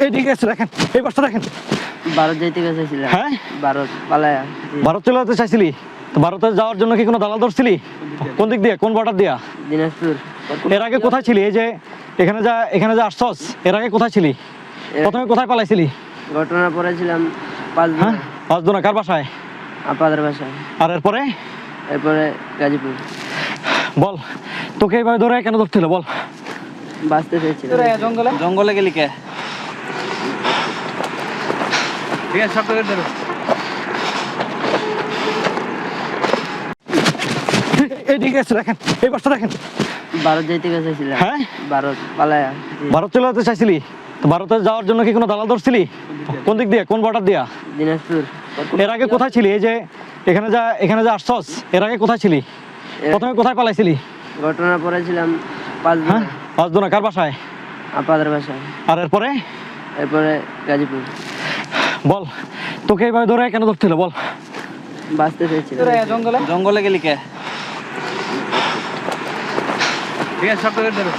এইদিকে এসে দেখেন, এই বাসটা দেখেন। ভারত যাইতে গেছিলাম। হ্যাঁ, ভারত পালায়া। ভারত চলে যেতে চাইছিলি? তো ভারতে যাওয়ার জন্য কি কোনো দালাল ধরছিলি? কোন দিক দিয়ে, কোন বর্ডার দিয়া? দিনাজপুর। এর আগে কোথায় ছিলি? এই যে এখানে যা আসছস, এর আগে কোথায় ছিলি? প্রথমে কোথায় পালাইছিলি? ঘটনা পড়েছিলাম 5 দিন। হ্যাঁ, 5 দিন কার বাসায়? আপাদের বাসায়। আর এরপরে গাজীপুর। বল, তোকে এইভাবে ধরে কেন ধরছিল বল? বাঁচতে চাইছিলাম। জঙ্গলে গেলি কে? ঠিক আছে, সব করে ধরো। এইদিকে এসে দেখেন, এই বাসটা দেখেন। ভারত যাইতে গেছিলাম। হ্যাঁ, ভারত পালায়া। ভারত চলে যেতে চাইছিলি? তো ভারতে যাওয়ার জন্য কি কোনো দালাল ধরছিলি? কোন দিক দিয়ে, কোন বর্ডার দিয়া? দিনাজপুর। এর আগে কোথায় ছিলি? এই যে এখানে যা আসছস, এর আগে কোথায় ছিলি? প্রথমে কোথায় পালাইছিলি? ঘটনা পড়েছিলাম 5 দিন। হ্যাঁ, 5 দিন কার বাসায়? আপাদের বাসায়। আর এরপরে গাজীপুর। বল, তোকে এইভাবে ধরে কেন ধরছিল বল? বাঁচতে চাইছিলাম। জঙ্গলে গেলি কে? ঠিক আছে, সব করে ধরো।